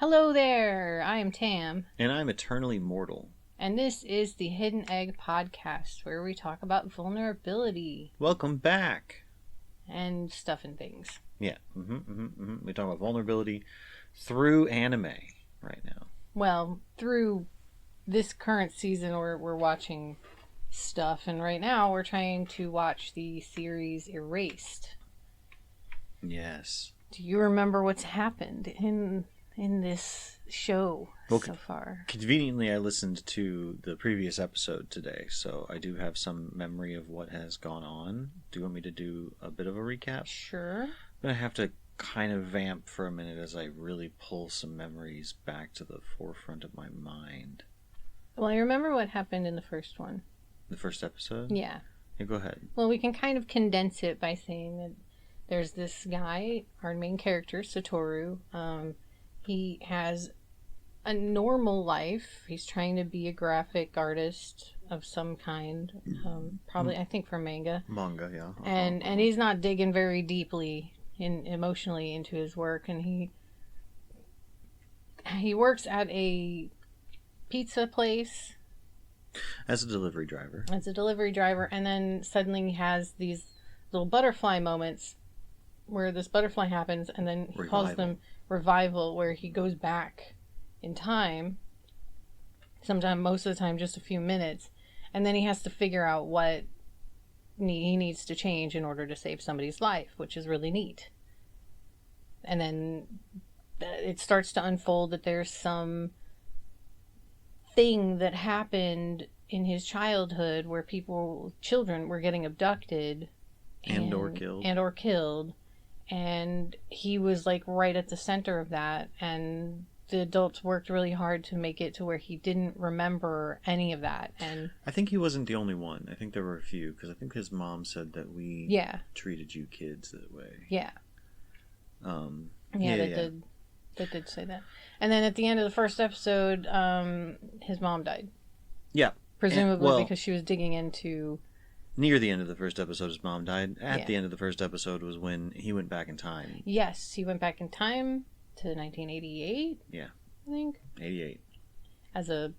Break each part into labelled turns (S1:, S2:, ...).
S1: Hello there, I am Tam,
S2: And I'm eternally mortal.
S1: and this is the Hidden Egg Podcast, where we talk about vulnerability
S2: Welcome back.
S1: and stuff and things.
S2: Yeah, we talk about vulnerability through anime right now.
S1: Well, through this current season, we're watching stuff, and right now we're trying to watch the series Erased.
S2: Yes.
S1: Do you remember what's happened in this show so far?
S2: Conveniently, I listened to the previous episode today, so I do have some memory of what has gone on. Do you want me to do a bit of a recap?
S1: Sure.
S2: I'm going to have to kind of vamp for a minute as I really pull some memories back to the forefront of my mind.
S1: Well, I remember what happened in the first one.
S2: The first episode?
S1: Yeah.
S2: Yeah, go ahead.
S1: Well, we can kind of condense it by saying that there's this guy, our main character, Satoru. He has a normal life. He's trying to be a graphic artist of some kind, probably, I think, for manga.
S2: Manga, yeah.
S1: And he's not digging very deeply emotionally into his work. And he works at a pizza place
S2: as a delivery driver.
S1: And then suddenly he has these little butterfly moments where this butterfly happens, and then he calls them revival, where he goes back in time, most of the time just a few minutes, and then he has to figure out what he needs to change in order to save somebody's life, which is really neat. And then it starts to unfold that there's some thing that happened in his childhood where children were getting abducted
S2: and or killed,
S1: and he was like right at the center of that, and the adults worked really hard to make it to where he didn't remember any of that. And
S2: I think he wasn't the only one. I think there were a few, because I think his mom said that we treated you kids that way.
S1: They did say that. And then at the end of the first episode, his mom died.
S2: Yeah.
S1: Presumably because she was digging into...
S2: Near the end of the first episode, his mom died. At the end of the first episode was when he went back in time.
S1: Yes, he went back in time to 1988.
S2: Yeah.
S1: I think.
S2: 88.
S1: As a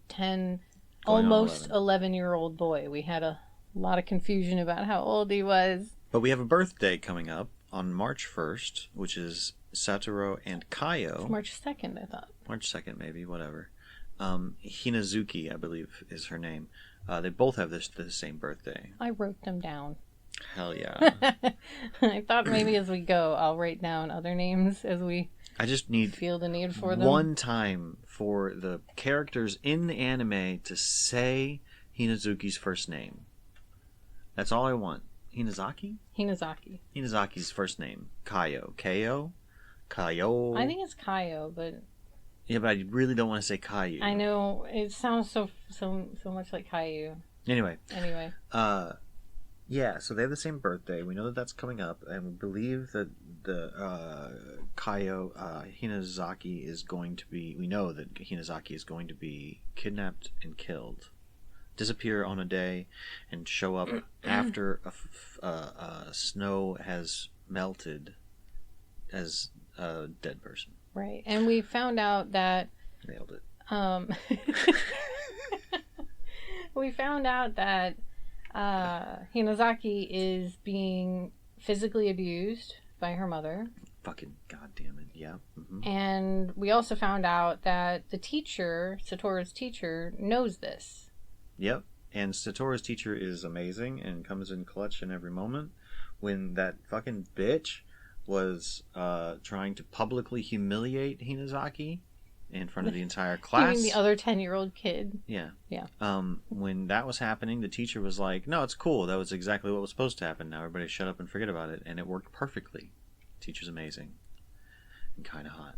S1: almost 11-year-old boy. We had a lot of confusion about how old he was.
S2: But we have a birthday coming up on March 1st, which is Satoru and Kaio.
S1: It's March 2nd, I thought.
S2: March 2nd, maybe, whatever. Hinazuki, I believe, is her name. They both have the same birthday.
S1: I wrote them down.
S2: Hell yeah.
S1: I thought maybe as we go, I'll write down other names as we feel the need for them.
S2: One time for the characters in the anime to say Hinazuki's first name. That's all I want. Hinazaki? Hinazaki's first name. Kaio. Kaio?
S1: I think it's Kaio, but...
S2: Yeah, but I really don't want to say Caillou.
S1: I know. It sounds so much like Caillou.
S2: Anyway.
S1: Yeah,
S2: so they have the same birthday. We know that that's coming up, and we believe that the Kaio Hinazaki is going to be... We know that Hinazaki is going to be kidnapped and killed. Disappear on a day and show up after snow has melted as a dead person.
S1: Right, and we found out that...
S2: Nailed it.
S1: We found out that Hinazaki is being physically abused by her mother.
S2: Fucking goddamn it, yeah. Mm-hmm.
S1: And we also found out that the teacher, Satoru's teacher, knows this.
S2: Yep, and Satoru's teacher is amazing and comes in clutch in every moment. When that fucking bitch was trying to publicly humiliate Hinazaki in front of the entire class.
S1: You mean the other 10-year-old kid?
S2: Yeah.
S1: Yeah.
S2: When that was happening, the teacher was like, no, it's cool. That was exactly what was supposed to happen. Now everybody shut up and forget about it. And it worked perfectly. Teacher's amazing. And kind of hot.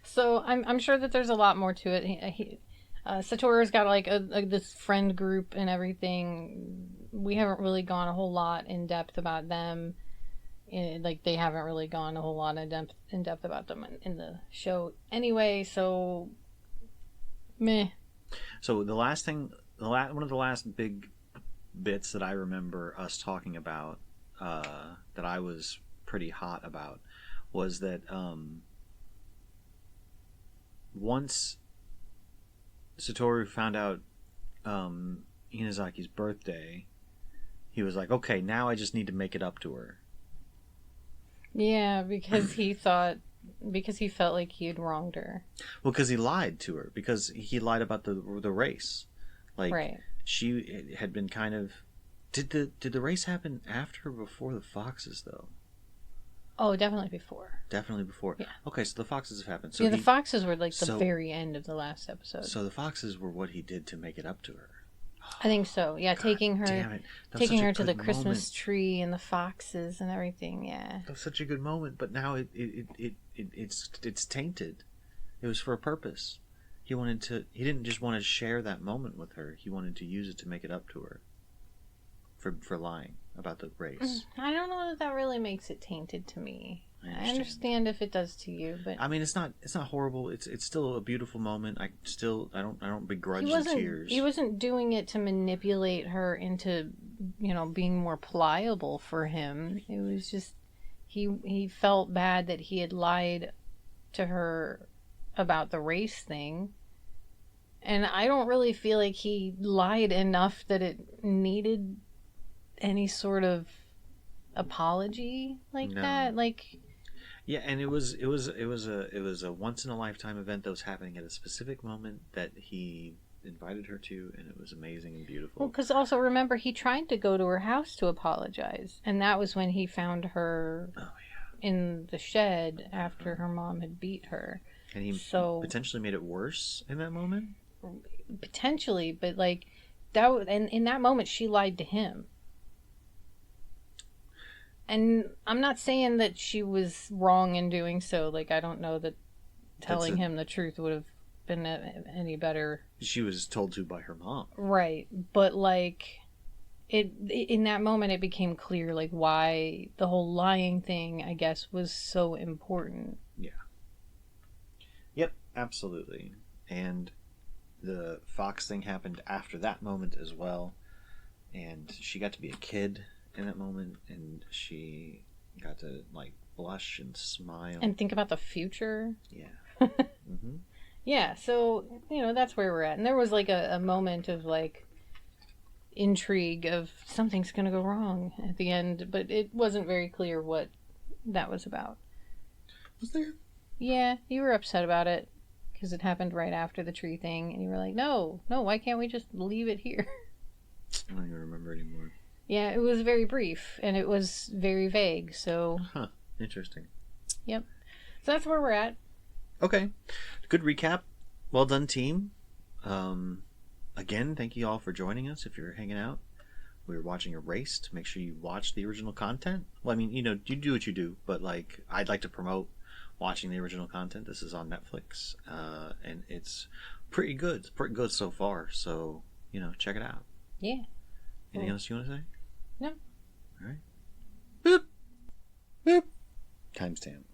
S1: So I'm sure that there's a lot more to it. Satoru's got like this friend group and everything. We haven't really gone a whole lot in depth about them. They haven't really gone a whole lot in depth about them in the show anyway, so meh.
S2: So the last thing, one of the last big bits that I remember us talking about, that I was pretty hot about, was that once Satoru found out Inazaki's birthday, he was like, okay, now I just need to make it up to her.
S1: Yeah, because he felt like he had wronged her.
S2: Well, because he lied to her. Because he lied about the race. Like,
S1: right.
S2: She had been kind of... Did the race happen after or before the foxes, though?
S1: Oh, definitely before.
S2: Definitely before.
S1: Yeah.
S2: Okay, so the foxes have happened. So
S1: the foxes were like the very end of the last episode.
S2: So the foxes were what he did to make it up to her.
S1: I think so. Yeah,
S2: God,
S1: taking her to the Christmas
S2: moment.
S1: Tree and the foxes and everything. Yeah,
S2: that was such a good moment. But now it's tainted. It was for a purpose. He didn't just want to share that moment with her. He wanted to use it to make it up to her. For lying about the race.
S1: I don't know that really makes it tainted to me. I understand if it does to you, but
S2: I mean, it's not horrible. It's still a beautiful moment. I don't begrudge the tears.
S1: He wasn't doing it to manipulate her into, being more pliable for him. It was just he felt bad that he had lied to her about the race thing. And I don't really feel like he lied enough that it needed any sort of apology like that. Like,
S2: yeah, and it was a once in a lifetime event that was happening at a specific moment that he invited her to, and it was amazing and beautiful.
S1: Well, because also remember, he tried to go to her house to apologize, and that was when he found her in the shed after her mom had beat her.
S2: And he potentially made it worse in that moment.
S1: Potentially, but like that, and in that moment, she lied to him. And I'm not saying that she was wrong in doing so. Like, I don't know that telling him the truth would have been any better.
S2: She was told to by her mom.
S1: Right. But, like, in that moment, it became clear, like, why the whole lying thing, I guess, was so important.
S2: Yeah. Yep, absolutely. And the fox thing happened after that moment as well. And she got to be a kid in that moment, and she got to like blush and smile
S1: and think about the future.
S2: Yeah. Mm-hmm.
S1: Yeah, so that's where we're at. And there was like a moment of like intrigue of something's gonna go wrong at the end, but it wasn't very clear what that was about.
S2: Was there?
S1: Yeah, you were upset about it because it happened right after the tree thing, and you were like, no, why can't we just leave it here?
S2: I don't even remember anymore.
S1: Yeah, it was very brief, and it was very vague, so...
S2: Huh. Interesting.
S1: Yep. So that's where we're at.
S2: Okay. Good recap. Well done, team. Again, thank you all for joining us if you're hanging out. We were watching Erased. Make sure you watch the original content. Well, I mean, you do what you do, but, like, I'd like to promote watching the original content. This is on Netflix, and it's pretty good. It's pretty good so far, so, check it out.
S1: Yeah.
S2: Anything else you want to say?
S1: No.
S2: All right. Boop. Boop. Timestamp.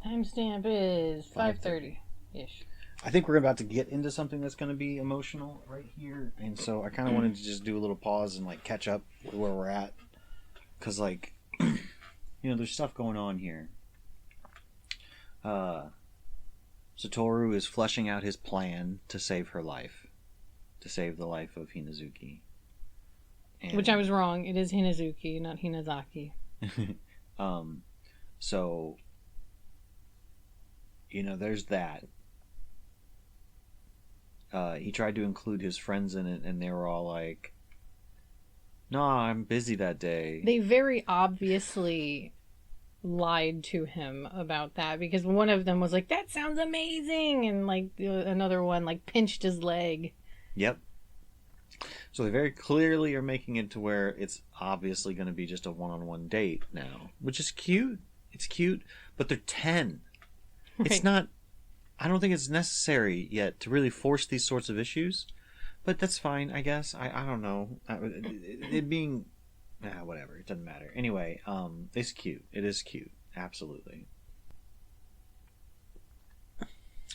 S1: Timestamp is 5:30-ish.
S2: I think we're about to get into something that's going to be emotional right here. And so I kind of wanted to just do a little pause and like catch up with where we're at. Because like, there's stuff going on here. Satoru is fleshing out his plan to save her life. To save the life of Hinazuki.
S1: Which I was wrong. It is Hinazuki, not Hinazaki.
S2: So, there's that. He tried to include his friends in it, and they were all like, "No, I'm busy that day."
S1: They very obviously lied to him about that, because one of them was like, "That sounds amazing," and like another one like pinched his leg.
S2: Yep. So they very clearly are making it to where it's obviously going to be just a one-on-one date now, which is cute. It's cute, but they're 10. Right. It's not... I don't think it's necessary yet to really force these sorts of issues, but that's fine, I guess. I don't know. It being... whatever. It doesn't matter. Anyway, it's cute. It is cute. Absolutely.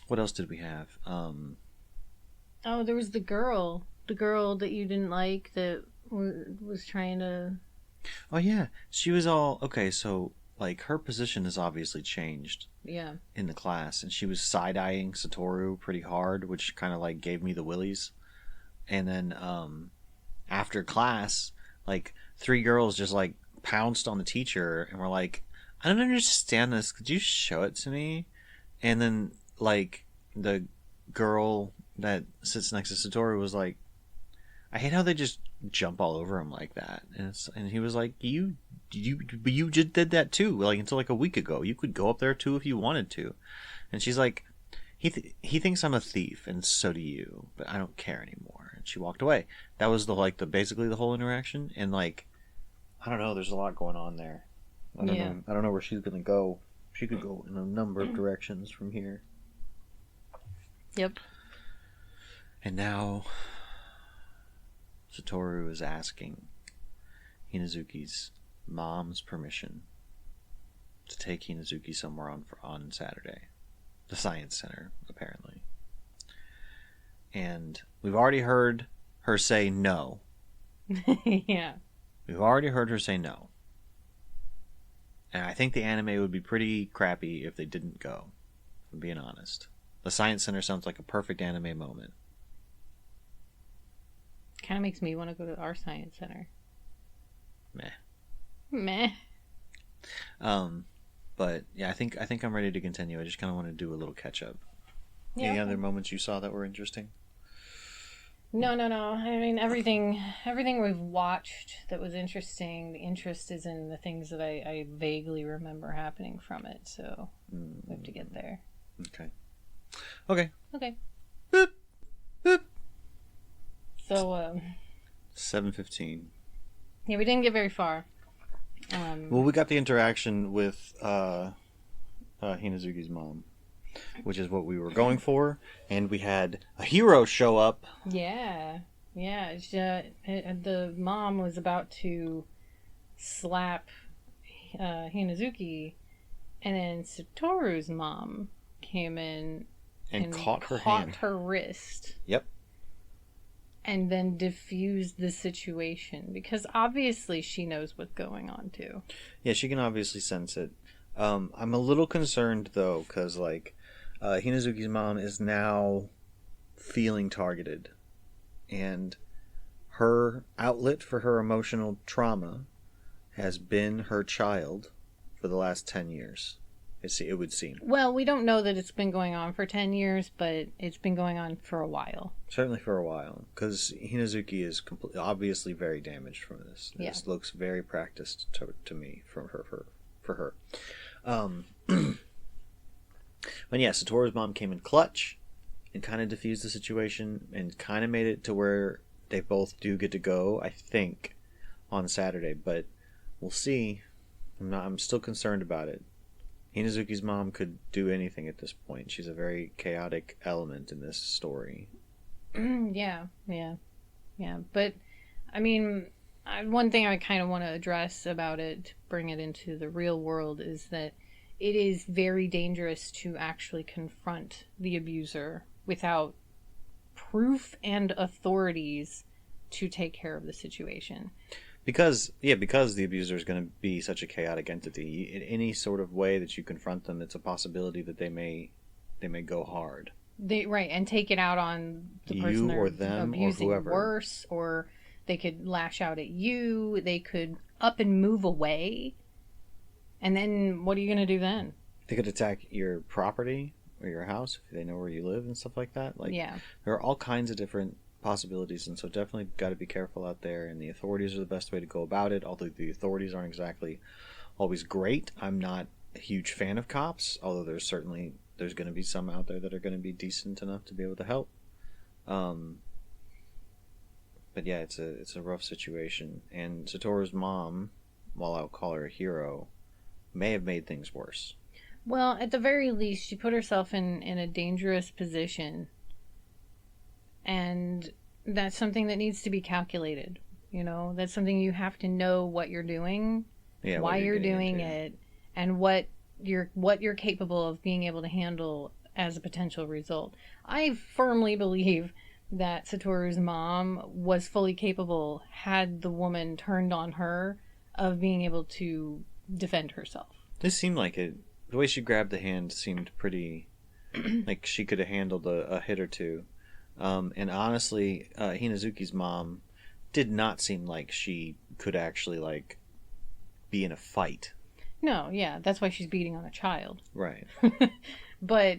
S2: What else did we have?
S1: Oh, there was the girl. The girl that you didn't like that was trying to...
S2: Oh, yeah. She was all... Okay, so like, her position has obviously changed.
S1: Yeah.
S2: In the class, and she was side-eyeing Satoru pretty hard, which kind of like gave me the willies. And then after class, like 3 girls just like pounced on the teacher and were like, I don't understand this, could you show it to me? And then like the girl that sits next to Satoru was like, I hate how they just jump all over him like that. And he was like, you just did that too, like until like a week ago. You could go up there too if you wanted to. And she's like, he thinks I'm a thief, and so do you, but I don't care anymore. And she walked away. That was basically the whole interaction. And like, I don't know, there's a lot going on there. I don't know where she's gonna go. She could go in a number of directions from here.
S1: Yep.
S2: And now Satoru is asking Hinazuki's mom's permission to take Hinazuki somewhere on Saturday. The Science Center, apparently. And we've already heard her say no.
S1: Yeah.
S2: We've already heard her say no. And I think the anime would be pretty crappy if they didn't go, if I'm being honest. The Science Center sounds like a perfect anime moment.
S1: Kind of makes me want to go to our Science Center.
S2: Meh. But yeah, I think I'm ready to continue. I just kind of want to do a little catch up. Yeah. Any other moments you saw that were interesting?
S1: No. I mean, everything we've watched that was interesting, the interest is in the things that I vaguely remember happening from it. So we have to get there.
S2: Okay.
S1: Boop. So
S2: 7:15.
S1: Yeah, we didn't get very far.
S2: Well, we got the interaction with Hinazuki's mom, which is what we were going for, and we had a hero show up.
S1: Yeah. The mom was about to slap Hinazuki, and then Satoru's mom came in
S2: and caught
S1: her wrist.
S2: Yep.
S1: And then diffuse the situation, because obviously she knows what's going on too.
S2: Yeah, she can obviously sense it. I'm a little concerned though, because like Hinazuki's mom is now feeling targeted, and her outlet for her emotional trauma has been her child for the last 10 years. It would seem.
S1: Well, we don't know that it's been going on for 10 years, but it's been going on for a while.
S2: Certainly for a while, because Hinazuki is obviously very damaged from this. This looks very practiced to me from her. But yeah, Satoru's mom came in clutch and kind of diffused the situation and kind of made it to where they both do get to go, I think, on Saturday. But we'll see. I'm still concerned about it. Hinazuki's mom could do anything at this point. She's a very chaotic element in this story.
S1: Yeah. But, I mean, one thing I kind of want to address about it, to bring it into the real world, is that it is very dangerous to actually confront the abuser without proof and authorities to take care of the situation.
S2: Because the abuser is going to be such a chaotic entity. In any sort of way that you confront them, it's a possibility that they may go hard.
S1: And take it out on the person
S2: or them
S1: abusing,
S2: or whoever.
S1: Worse, or they could lash out at you. They could up and move away. And then what are you going to do then?
S2: They could attack your property or your house if they know where you live and stuff like that. There are all kinds of different possibilities, and so definitely got to be careful out there, and the authorities are the best way to go about it, although the authorities aren't exactly always great. I'm not a huge fan of cops, although there's going to be some out there that are going to be decent enough to be able to help. But yeah, it's a rough situation, and Satoru's mom, while I'll call her a hero, may have made things worse.
S1: Well, at the very least, she put herself in a dangerous position. And that's something that needs to be calculated. That's something you have to know what you're doing, why you're doing it, and what you're capable of being able to handle as a potential result. I firmly believe that Satoru's mom was fully capable, had the woman turned on her, of being able to defend herself.
S2: This seemed like it. The way she grabbed the hand seemed pretty like she could have handled a hit or two. And honestly, Hinazuki's mom did not seem like she could actually like be in a fight.
S1: No, yeah, that's why she's beating on a child.
S2: Right.
S1: But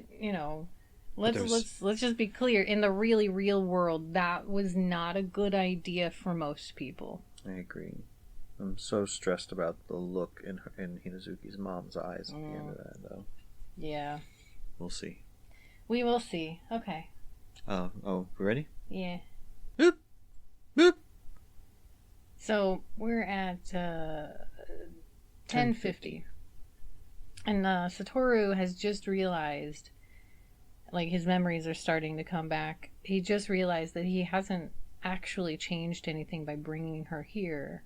S1: let's just be clear. In the really real world, that was not a good idea for most people.
S2: I agree. I'm so stressed about the look in Hinazuki's mom's eyes at the end of that, though.
S1: Yeah.
S2: We'll see.
S1: We will see. Okay.
S2: We ready?
S1: Yeah.
S2: Boop! Boop!
S1: So, we're at 10:50. And Satoru has just realized, like, his memories are starting to come back. He just realized that he hasn't actually changed anything by bringing her here,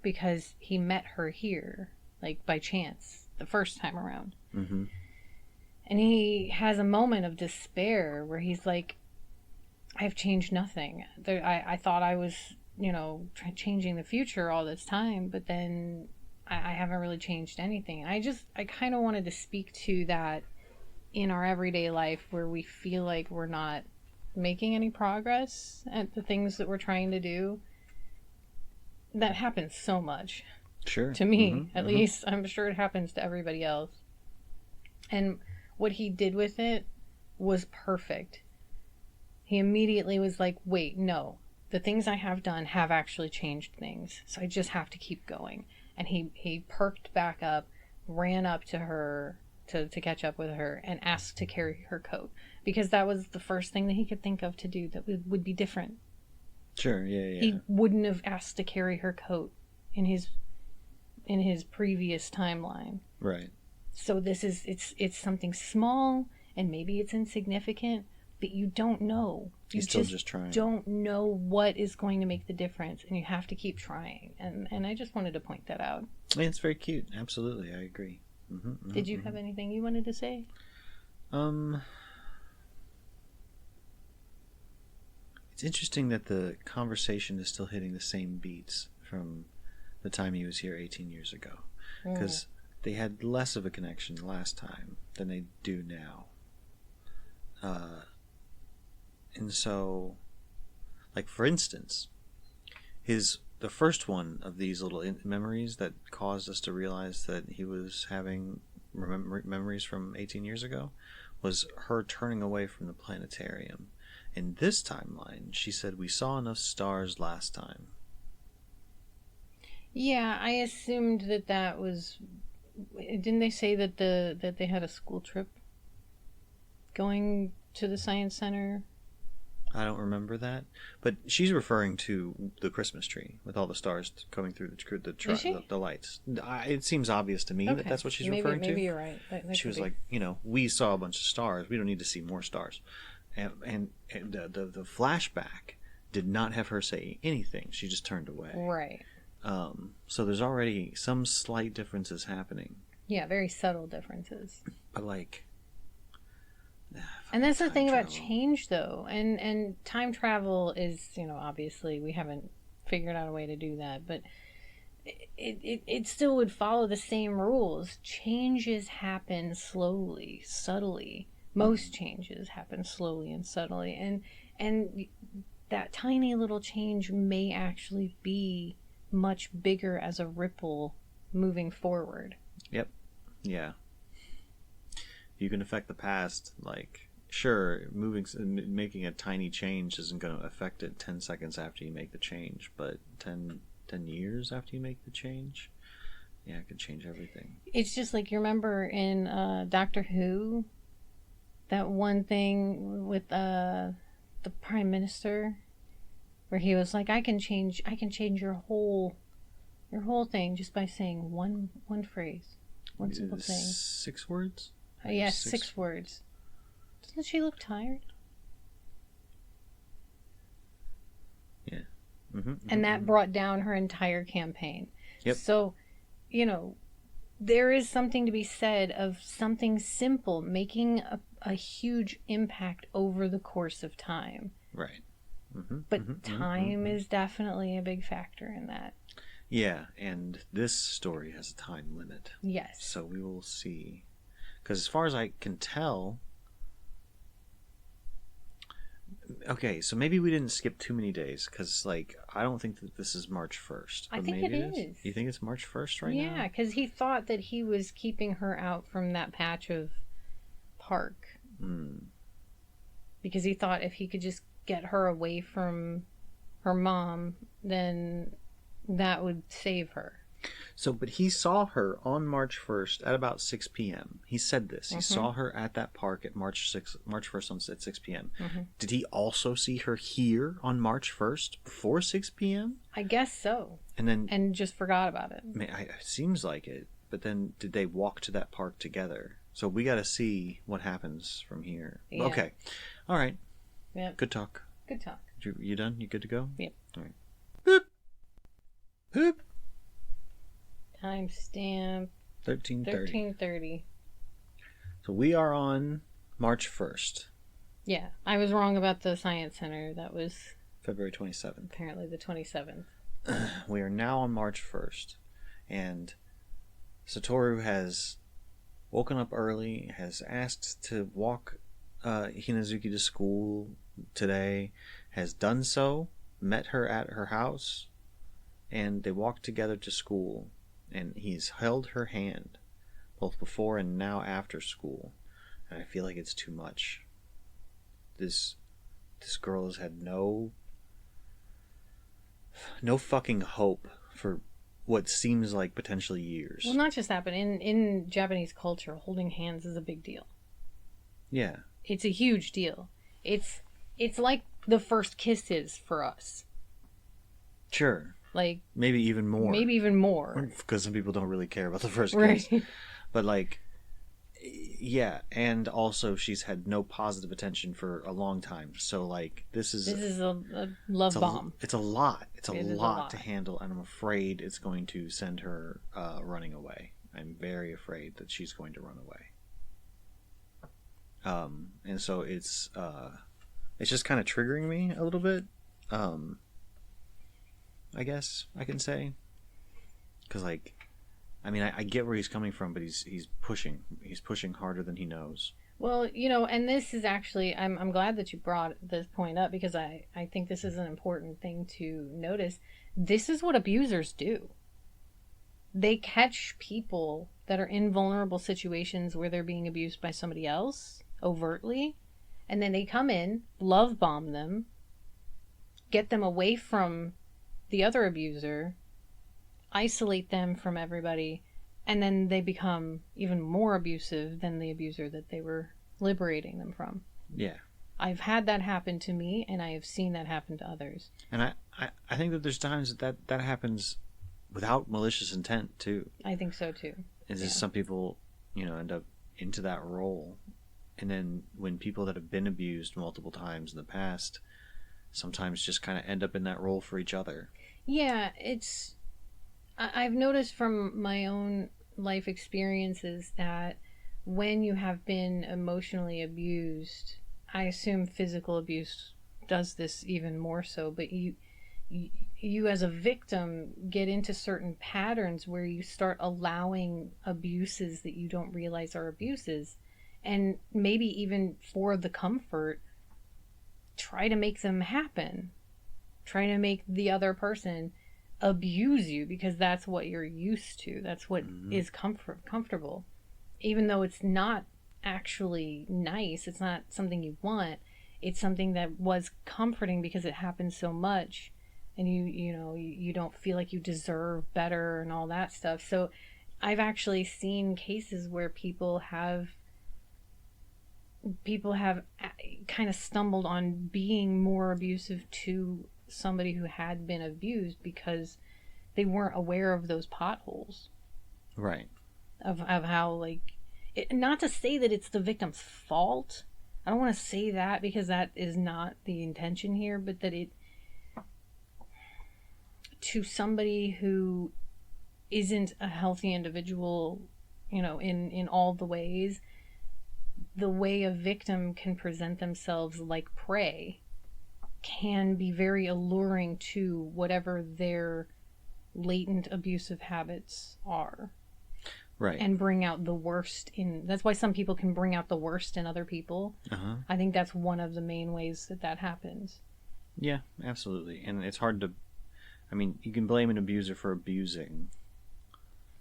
S1: because he met her here, like, by chance, the first time around.
S2: Mm-hmm.
S1: And he has a moment of despair where he's like, I've changed nothing. I thought I was, changing the future all this time, but then I haven't really changed anything. I kind of wanted to speak to that in our everyday life where we feel like we're not making any progress at the things that we're trying to do. That happens so much.
S2: Sure.
S1: To me, at least. I'm sure it happens to everybody else. And what he did with it was perfect. He immediately was like, wait, no. The things I have done have actually changed things. So I just have to keep going. And he perked back up, ran up to her to catch up with her, and asked to carry her coat. Because that was the first thing that he could think of to do that would be different.
S2: Sure, yeah.
S1: He wouldn't have asked to carry her coat in his previous timeline.
S2: Right.
S1: So this is it's something small, and maybe it's insignificant, but you don't know. You
S2: He's still just trying.
S1: Don't know what is going to make the difference, and you have to keep trying. And I just wanted to point that out.
S2: Yeah, it's very cute. Absolutely, I agree.
S1: Did you have anything you wanted to say?
S2: It's interesting that the conversation is still hitting the same beats from the time he was here 18 years ago. Because they had less of a connection last time than they do now. And so, like, for instance, the first one of these little memories that caused us to realize that he was having memories from 18 years ago was her turning away from the planetarium. In this timeline, she said, we saw enough stars last time.
S1: Yeah, I assumed that was... Didn't they say that that they had a school trip going to the science center?
S2: I don't remember that, but she's referring to the Christmas tree with all the stars coming through the lights. It seems obvious to me that that's what she's referring to.
S1: Maybe you're right. That
S2: she was like, we saw a bunch of stars. We don't need to see more stars. And the flashback did not have her say anything. She just turned away.
S1: Right.
S2: So there's already some slight differences happening.
S1: Yeah, very subtle differences.
S2: But like...
S1: And that's the thing about change, though. And time travel is, obviously we haven't figured out a way to do that, but it still would follow the same rules. Changes happen slowly, subtly. Most changes happen slowly and subtly. And that tiny little change may actually be much bigger as a ripple moving forward.
S2: Yep. Yeah. You can affect the past, like, sure, making a tiny change isn't going to affect it 10 seconds after you make the change, but 10 years after you make the change, yeah, it could change everything.
S1: It's just like, you remember in Doctor Who, that one thing with the Prime Minister, where he was like, I can change your whole thing just by saying one phrase, one simple thing.
S2: 6 words?
S1: Yes, 6 words. Doesn't she look tired?
S2: Yeah.
S1: And that brought down her entire campaign.
S2: Yep.
S1: So, there is something to be said of something simple making a huge impact over the course of time.
S2: Right.
S1: But time is definitely a big factor in that.
S2: Yeah, and this story has a time limit.
S1: Yes.
S2: So we will see. Because as far as I can tell... Okay, so maybe we didn't skip too many days, because, like, I don't think that this is March 1st.
S1: I think
S2: maybe
S1: it is.
S2: You think it's March 1st right now?
S1: Yeah, because he thought that he was keeping her out from that patch of park. Because he thought if he could just get her away from her mom, then that would save her.
S2: So, but he saw her on March 1st at about 6 p.m. He said this. He saw her at that park at March 1st at 6 p.m. Did he also see her here on March 1st before 6 p.m.?
S1: I guess so. And just forgot about it.
S2: It seems like it. But then did they walk to that park together? So we got to see what happens from here. Yeah. Okay. All right.
S1: Yep.
S2: Good talk.
S1: Good talk.
S2: You done? You good to go?
S1: Yep.
S2: All right. Boop. Boop.
S1: Timestamp
S2: 13:30. So we are on March 1st.
S1: Yeah, I was wrong about the Science Center. That was
S2: February 27th.
S1: Apparently the 27th.
S2: We are now on March 1st. And Satoru has woken up early, has asked to walk Hinazuki to school today, has done so, met her at her house, and they walked together to school. And he's held her hand, both before and now after school. And I feel like it's too much. This girl has had no fucking hope for what seems like potentially years.
S1: Well, not just that, but in Japanese culture, holding hands is a big deal.
S2: Yeah.
S1: It's a huge deal. It's like the first kisses for us.
S2: Sure.
S1: Like
S2: maybe even more. Because some people don't really care about the first kiss. Right. But like, yeah, and also she's had no positive attention for a long time. So like, this is
S1: a love bomb.
S2: It's a lot. It's a lot to handle, and I'm afraid it's going to send her running away. I'm very afraid that she's going to run away. And so it's just kind of triggering me a little bit. I guess I can say, because like, I mean, I get where he's coming from, but he's pushing harder than he knows.
S1: Well, and this is actually, I'm glad that you brought this point up, because I think this is an important thing to notice. This is what abusers do. They catch people that are in vulnerable situations where they're being abused by somebody else overtly, and then they come in, love bomb them, get them away from the other abuser, isolate them from everybody, and then they become even more abusive than the abuser that they were liberating them from.
S2: Yeah.
S1: I've had that happen to me, and I have seen that happen to others.
S2: And I think that there's times that happens without malicious intent too.
S1: I think so too.
S2: It's just some people, end up into that role. And then when people that have been abused multiple times in the past sometimes just kind of end up in that role for each other.
S1: Yeah, I've noticed from my own life experiences that when you have been emotionally abused, I assume physical abuse does this even more so, but you as a victim get into certain patterns where you start allowing abuses that you don't realize are abuses, and maybe even for the comfort, try to make them happen. Try to make the other person abuse you because that's what you're used to. That's what is comfortable. Even though it's not actually nice, it's not something you want, it's something that was comforting because it happens so much, and you don't feel like you deserve better and all that stuff. So I've actually seen cases where people have kind of stumbled on being more abusive to somebody who had been abused because they weren't aware of those potholes.
S2: Right.
S1: Of how, like, not to say that it's the victim's fault. I don't want to say that, because that is not the intention here, but that it, to somebody who isn't a healthy individual, in all the ways, the way a victim can present themselves like prey can be very alluring to whatever their latent abusive habits are.
S2: Right.
S1: And bring out the worst in... That's why some people can bring out the worst in other people.
S2: Uh-huh.
S1: I think that's one of the main ways that happens.
S2: Yeah, absolutely. And it's hard to... I mean, you can blame an abuser for abusing,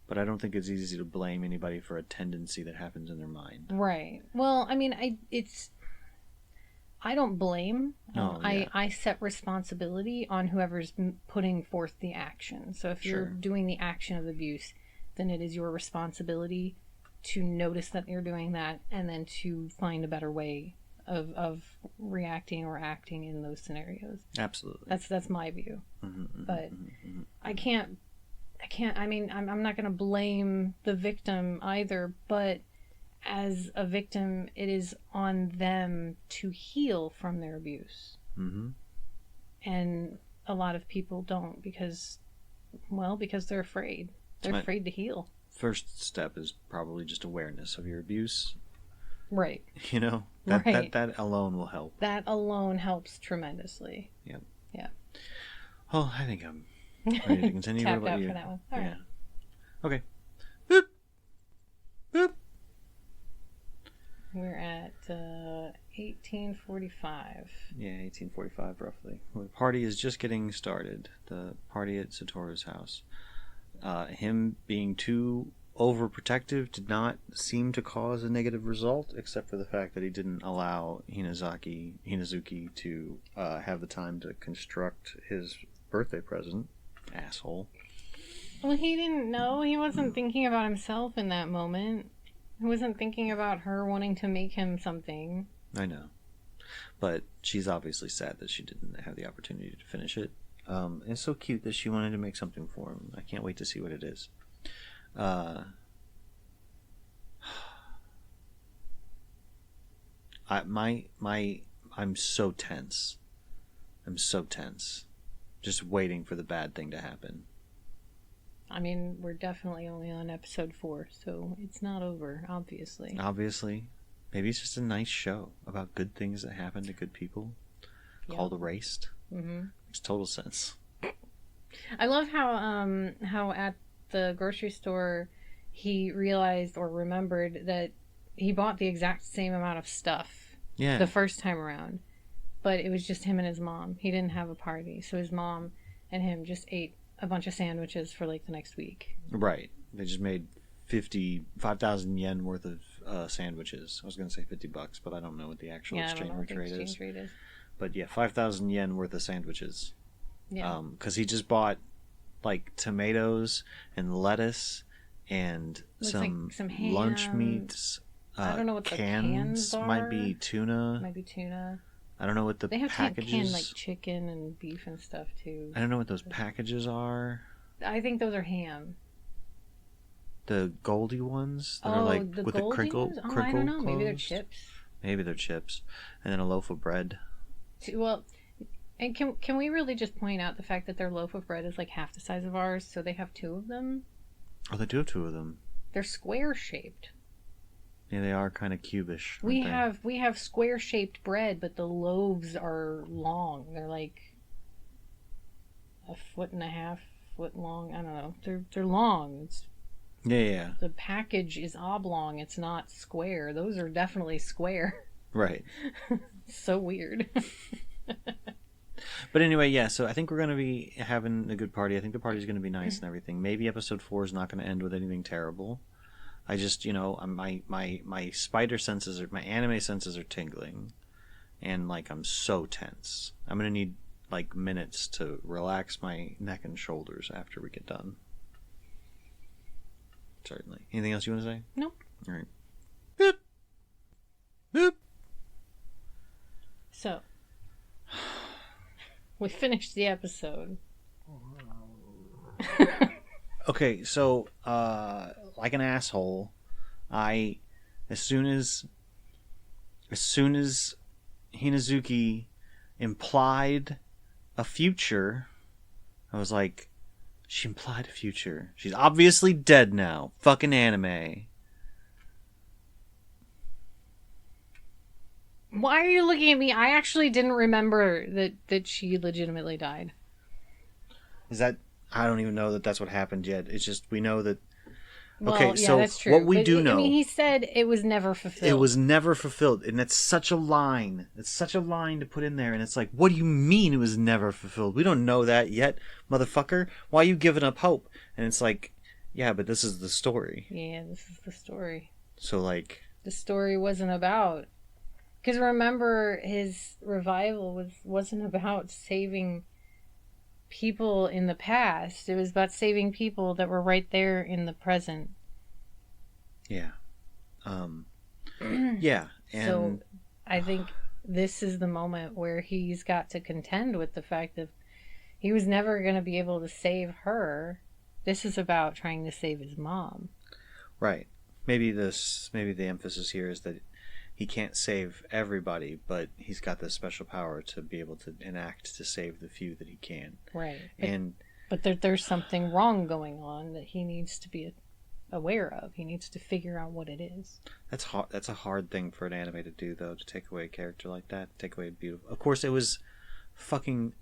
S2: but I don't think it's easy to blame anybody for a tendency that happens in their mind.
S1: Right. Well, I mean, I don't blame. I set responsibility on whoever's putting forth the action. So if you're doing the action of abuse, then it is your responsibility to notice that you're doing that and then to find a better way of reacting or acting in those scenarios.
S2: Absolutely.
S1: That's my view.
S2: Mm-hmm,
S1: but
S2: mm-hmm.
S1: I can't, I mean, I'm not going to blame the victim either, but as a victim, it is on them to heal from their abuse.
S2: Mm-hmm.
S1: And a lot of people don't because they're afraid. They're afraid to heal.
S2: First step is probably just awareness of your abuse.
S1: Right.
S2: You know, that alone will help.
S1: That alone helps tremendously.
S2: Yep.
S1: Yeah.
S2: Well, I think I'm ready to continue.
S1: Tapped
S2: what about
S1: out
S2: you?
S1: for that one. All right.
S2: Okay. Boop. Boop.
S1: We're at 1845.
S2: Yeah, 1845 roughly. The party is just getting started. The party at Satoru's house. Him being too overprotective did not seem to cause a negative result, except for the fact that he didn't allow Hinazuki to have the time to construct his birthday present. Asshole.
S1: Well, he didn't know. He wasn't thinking about himself in that moment. He wasn't thinking about her wanting to make him something.
S2: I know. But she's obviously sad that she didn't have the opportunity to finish it. It's so cute that she wanted to make something for him. I can't wait to see what it is. I'm so tense. I'm so tense. Just waiting for the bad thing to happen.
S1: I mean, we're definitely only on episode 4, so it's not over, obviously.
S2: Obviously. Maybe it's just a nice show about good things that happen to good people. Called Erased.
S1: Mm-hmm.
S2: Makes total sense.
S1: I love how at the grocery store he realized or remembered that he bought the exact same amount of stuff the first time around, but it was just him and his mom. He didn't have a party, so his mom and him just ate a bunch of sandwiches for like the next week.
S2: Right. They just made 5,000 yen worth of sandwiches. I was going to say $50, but I don't know what the actual exchange rate is. But yeah, 5,000 yen worth of sandwiches. Yeah. Because he just bought like tomatoes and lettuce and some lunch meats.
S1: I don't know what the cans are.
S2: Might be tuna. I don't know what the
S1: they have
S2: packages.
S1: Canned like chicken and beef and stuff too.
S2: I don't know what those packages are.
S1: I think those are ham.
S2: The Goldie ones that are like
S1: the
S2: with
S1: Goldie
S2: the crinkle.
S1: Ones? I don't know. Maybe they're chips.
S2: Maybe they're chips, and then a loaf of bread.
S1: Well, and can we really just point out the fact that their loaf of bread is like half the size of ours, so they have 2 of them?
S2: Oh, they do have 2 of them.
S1: They're square shaped.
S2: Yeah, they are kind of cubish.
S1: We have square shaped bread, but the loaves are long. They're like 1.5 foot long. I don't know. They're long. It's
S2: yeah.
S1: The package is oblong. It's not square. Those are definitely square.
S2: Right.
S1: So weird.
S2: But anyway, yeah, so I think we're going to be having a good party. I think the party's going to be nice and everything. Maybe episode 4 is not going to end with anything terrible. I just, my spider senses, my anime senses are tingling. And, like, I'm so tense. I'm going to need, like, minutes to relax my neck and shoulders after we get done. Certainly. Anything else you want to say?
S1: Nope.
S2: All right. Boop. Boop.
S1: So, we finished the episode.
S2: Okay, so, like an asshole, as soon as Hinazuki implied a future, I was like, she implied a future. She's obviously dead now. Fucking anime.
S1: Why are you looking at me? I actually didn't remember that she legitimately died.
S2: Is that... I don't even know that that's what happened yet. It's just we know that.
S1: Well,
S2: Okay,
S1: yeah,
S2: so
S1: that's true.
S2: what we
S1: But
S2: do know,
S1: I mean, he said it was never fulfilled.
S2: it was never fulfilled, and that's such a line. It's such a line to put in there, and it's like, what do you mean it was never fulfilled? We don't know that yet, motherfucker. Why are you giving up hope? And it's like, yeah, but this is the story.
S1: Yeah, this is the story.
S2: So like,
S1: the story wasn't about. Because remember, his revival wasn't about saving people in the past. It was about saving people that were right there in the present.
S2: Yeah. Yeah. And
S1: so I think this is the moment where he's got to contend with the fact that he was never going to be able to save her. This is about trying to save his mom.
S2: Right. Maybe the emphasis here is that he can't save everybody, but he's got this special power to be able to enact to save the few that he can.
S1: Right.
S2: But
S1: there's something wrong going on that he needs to be aware of. He needs to figure out what it is.
S2: That's a hard thing for an anime to do, though, to take away a character like that, take away a beautiful. Of course, it was fucking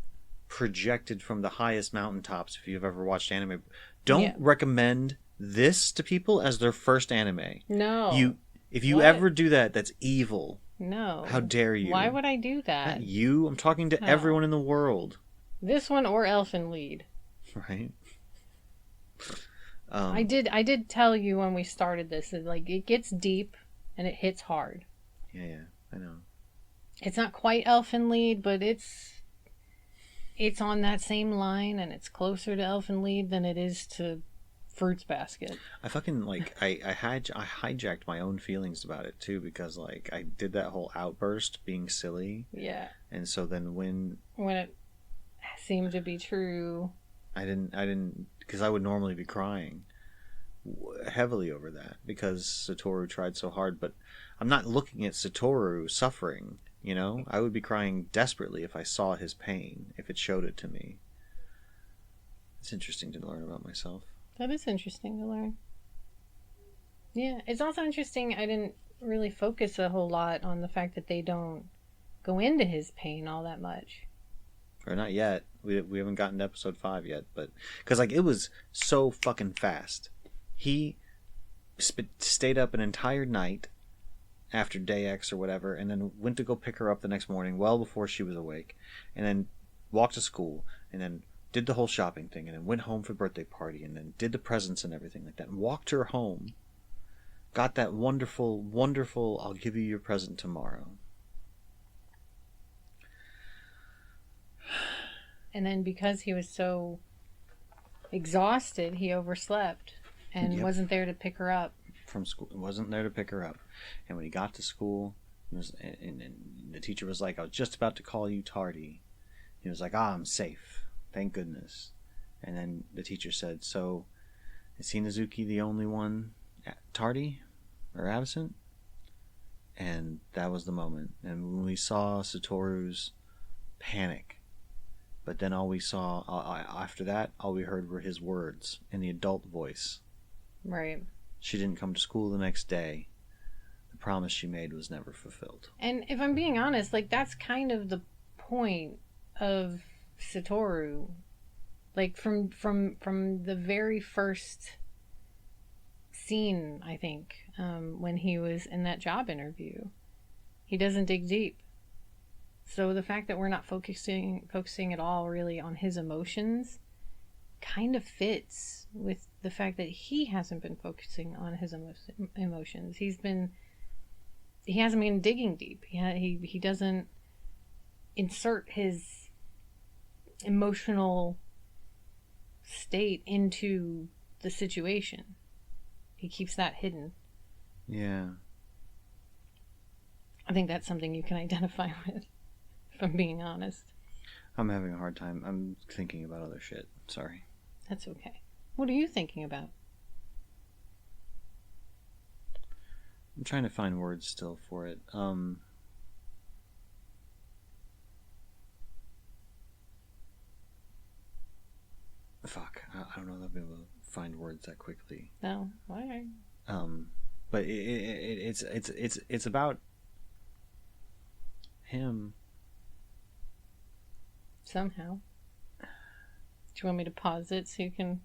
S2: projected from the highest mountaintops. If you've ever watched anime, don't recommend this to people as their first anime.
S1: No.
S2: If you ever do that, that's evil.
S1: No.
S2: How dare you?
S1: Why would I do that?
S2: Not you. I'm talking to everyone in the world.
S1: This one or Elfen Lied.
S2: Right.
S1: I did tell you when we started this that like it gets deep and it hits hard.
S2: Yeah, I know.
S1: It's not quite Elfen Lied, but it's on that same line, and it's closer to Elfen Lied than it is to Fruits Basket.
S2: I fucking like I hijacked my own feelings about it too, because like I did that whole outburst being silly.
S1: Yeah.
S2: And so then when
S1: it seemed to be true,
S2: I didn't because I would normally be crying heavily over that because Satoru tried so hard, but I'm not looking at Satoru suffering, you know? I would be crying desperately if I saw his pain, if it showed it to me. It's interesting to learn about myself.
S1: That is interesting to learn. Yeah, it's also interesting I didn't really focus a whole lot on the fact that they don't go into his pain all that much.
S2: Or not yet. We haven't gotten to episode 5 yet, but because like it was so fucking fast. He stayed up an entire night after day X or whatever, and then went to go pick her up the next morning, well before she was awake, and then walked to school, and then did the whole shopping thing, and then went home for the birthday party, and then did the presents and everything like that, and walked her home. Got that wonderful, wonderful, I'll give you your present tomorrow.
S1: And then because he was so exhausted, he overslept and wasn't there to pick her up.
S2: From school. Wasn't there to pick her up. And when he got to school, and the teacher was like, I was just about to call you tardy. He was like, I'm safe. Thank goodness. And then the teacher said, so is Hinazuki the only one tardy or absent? And that was the moment. And when we saw Satoru's panic, but then all we saw after that, all we heard were his words in the adult voice.
S1: Right.
S2: She didn't come to school the next day. The promise she made was never fulfilled.
S1: And if I'm being honest, like that's kind of the point of Satoru. Like from the very first scene, I think, when he was in that job interview, he doesn't dig deep. So the fact that we're not focusing at all really on his emotions kind of fits with the fact that he hasn't been focusing on his emotions. He hasn't been digging deep. He doesn't insert his emotional state into the situation. He keeps that hidden.
S2: Yeah.
S1: I think that's something you can identify with, if I'm being honest.
S2: I'm having a hard time. I'm thinking about other shit. Sorry.
S1: That's okay. What are you thinking about?
S2: I'm trying to find words still for it. Fuck. I don't know if I'll be able to find words that quickly.
S1: No. Why?
S2: But it's about him.
S1: Somehow. you want me to pause it so you can...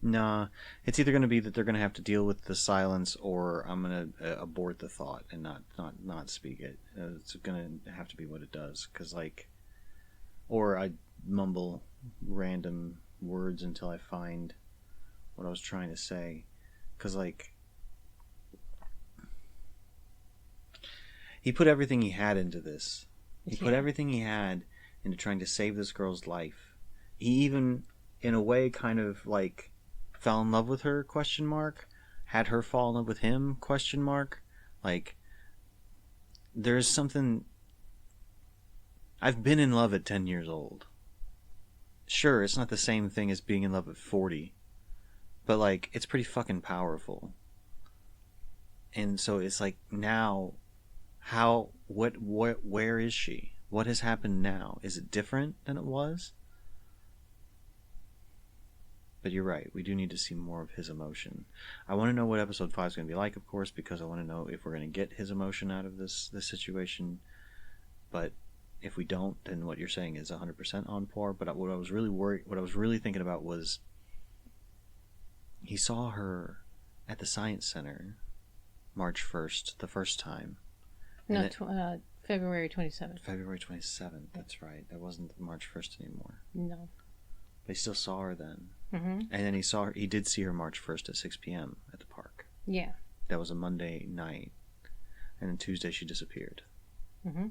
S2: Nah, it's either going to be that they're going to have to deal with the silence, or I'm going to abort the thought and not speak it. It's going to have to be what it does, because or I mumble random words until I find what I was trying to say, because he put everything he had into this. He put everything he had into trying to save this girl's life. He even, in a way, kind of fell in love with her, ? Had her fall in love with him, ? There's something... I've been in love at 10 years old. Sure, it's not the same thing as being in love at 40, but it's pretty fucking powerful. And so it's now, where is she? What has happened now? Is it different than it was? But you're right, we do need to see more of his emotion. I want to know what episode 5 is going to be like, of course, because I want to know if we're going to get his emotion out of this situation. But if we don't, then what you're saying is 100% on par. But what I was really thinking about was, he saw her at the Science Center March 1st, the first time.
S1: No, February 27th.
S2: February 27th, that's right. That wasn't March 1st anymore.
S1: No.
S2: But he still saw her then.
S1: Mm-hmm.
S2: And then he did see her March 1st at 6 p.m. at the park.
S1: Yeah.
S2: That was a Monday night. And then Tuesday she disappeared.
S1: Mm-hmm.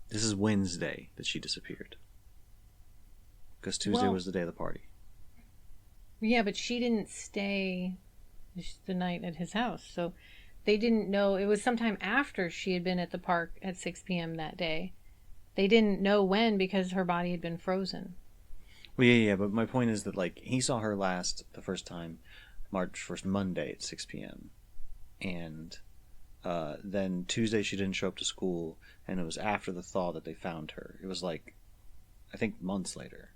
S2: This is Wednesday that she disappeared. Because Tuesday was the day of the party.
S1: Yeah, but she didn't stay the night at his house. So they didn't know. It was sometime after she had been at the park at 6 p.m. that day. They didn't know when because her body had been frozen.
S2: Well, yeah, but my point is that, he saw her the first time, March 1st, Monday at 6 p.m. And then Tuesday she didn't show up to school, and it was after the thaw that they found her. It was, I think months later.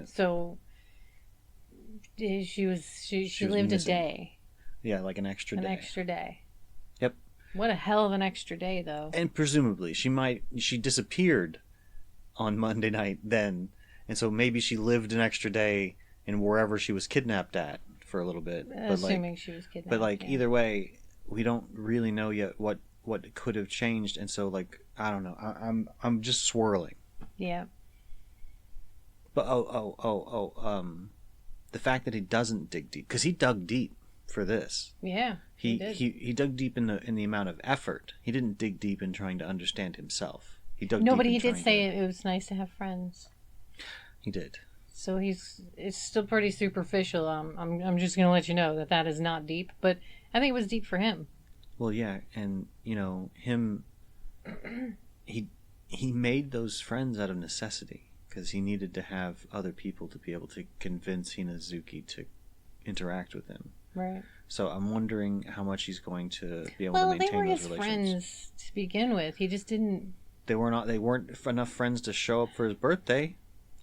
S1: So she lived a day.
S2: Yeah, an extra day.
S1: An extra day.
S2: Yep.
S1: What a hell of an extra day, though.
S2: And presumably, she disappeared on Monday night then. And so maybe she lived an extra day in wherever she was kidnapped at for a little bit.
S1: Assuming she was kidnapped.
S2: But either way, we don't really know yet what could have changed. And so I don't know. I'm just swirling.
S1: Yeah.
S2: But the fact that he doesn't dig deep, because he dug deep for this.
S1: Yeah.
S2: He dug deep in the amount of effort. He didn't dig deep in trying to understand himself. He dug
S1: No,
S2: deep
S1: but he
S2: in
S1: did
S2: trying
S1: say it was nice to have friends.
S2: He did.
S1: So it's still pretty superficial. I'm just gonna let you know that is not deep, but I think it was deep for him.
S2: Well, yeah, and him, he made those friends out of necessity because he needed to have other people to be able to convince Hinazuki to interact with him.
S1: Right.
S2: So I'm wondering how much he's going to be able to maintain those relations. Well,
S1: they were his friends to begin with. He just didn't.
S2: They weren't enough friends to show up for his birthday.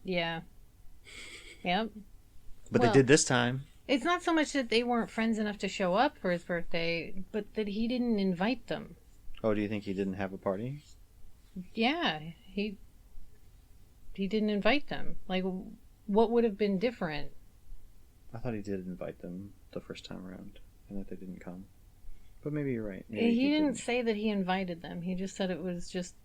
S1: Yeah. Yep.
S2: But they did this time.
S1: It's not so much that they weren't friends enough to show up for his birthday, but that he didn't invite them.
S2: Oh, do you think he didn't have a party?
S1: Yeah, he didn't invite them. What would have been different?
S2: I thought he did invite them the first time around, and that they didn't come. But maybe you're right. Maybe
S1: he didn't say that he invited them. He just said it was just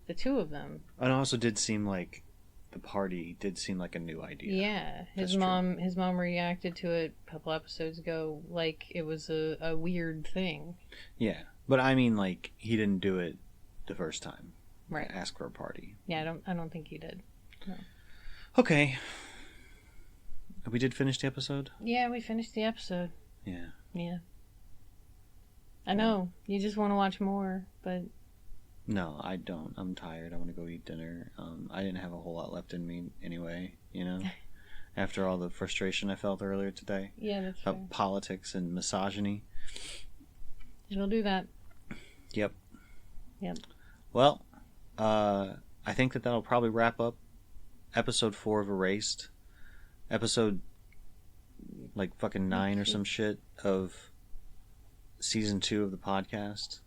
S1: the two of them.
S2: And it also did seem like the party did seem like a new idea.
S1: Yeah, his mom reacted to it a couple episodes ago like it was a weird thing.
S2: Yeah, but I mean, he didn't do it the first time.
S1: Right.
S2: Ask for a party.
S1: Yeah, I don't think he did. No.
S2: Okay. We did finish the episode?
S1: Yeah, we finished the episode.
S2: Yeah.
S1: Yeah. I know. You just want to watch more, but...
S2: No, I don't. I'm tired. I want to go eat dinner. I didn't have a whole lot left in me anyway, after all the frustration I felt earlier today.
S1: Yeah, that's
S2: about
S1: fair.
S2: Politics and misogyny.
S1: It'll do that.
S2: Yep.
S1: Yep.
S2: Well, I think that'll probably wrap up episode 4 of Erased. Episode, fucking 9 or some shit of season 2 of the podcast.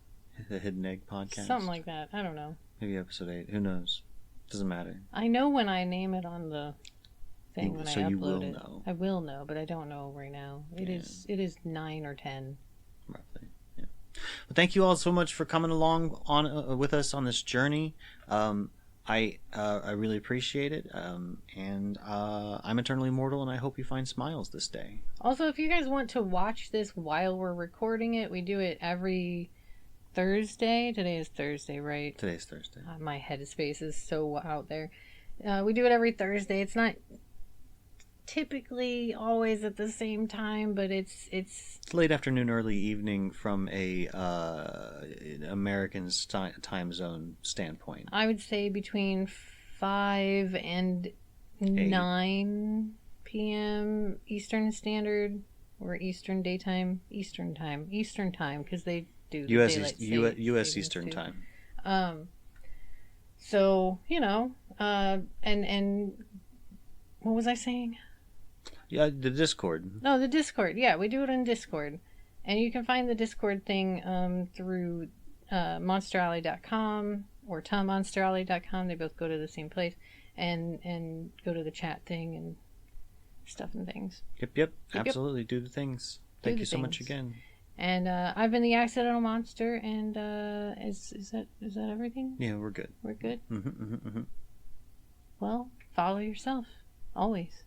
S2: The Hidden Egg podcast.
S1: Something like that. I don't know.
S2: Maybe episode 8. Who knows? Doesn't matter.
S1: I know when I name it on the thing when
S2: So
S1: I upload
S2: you will
S1: it.
S2: know.
S1: I will know, but I don't know right now. It is 9 or 10.
S2: Roughly. Yeah. Well, thank you all so much for coming along on with us on this journey. I really appreciate it. And I'm eternally mortal, and I hope you find smiles this day.
S1: Also, if you guys want to watch this while we're recording it, we do it every Thursday. Today is Thursday, right?
S2: Today's Thursday.
S1: My headspace is so out there. We do it every Thursday. It's not typically always at the same time, but it's
S2: late afternoon, early evening from a American's time zone standpoint.
S1: I would say between 5 and 9 p.m. Eastern Standard, or Eastern Daytime, Eastern Time, because they do
S2: U.S. Eastern Time.
S1: So and what was I saying?
S2: Yeah, the Discord.
S1: No, the Discord. Yeah, we do it on Discord. And you can find the Discord thing through monsteralley.com or tommonsteralley.com. They both go to the same place. And go to the chat thing and stuff and things.
S2: Yep. Absolutely. Do the things. Thank you so much again.
S1: And I've been the Accidental Monster, and is that everything?
S2: Yeah, we're good.
S1: We're good?
S2: Mm-hmm.
S1: Well, follow yourself. Always.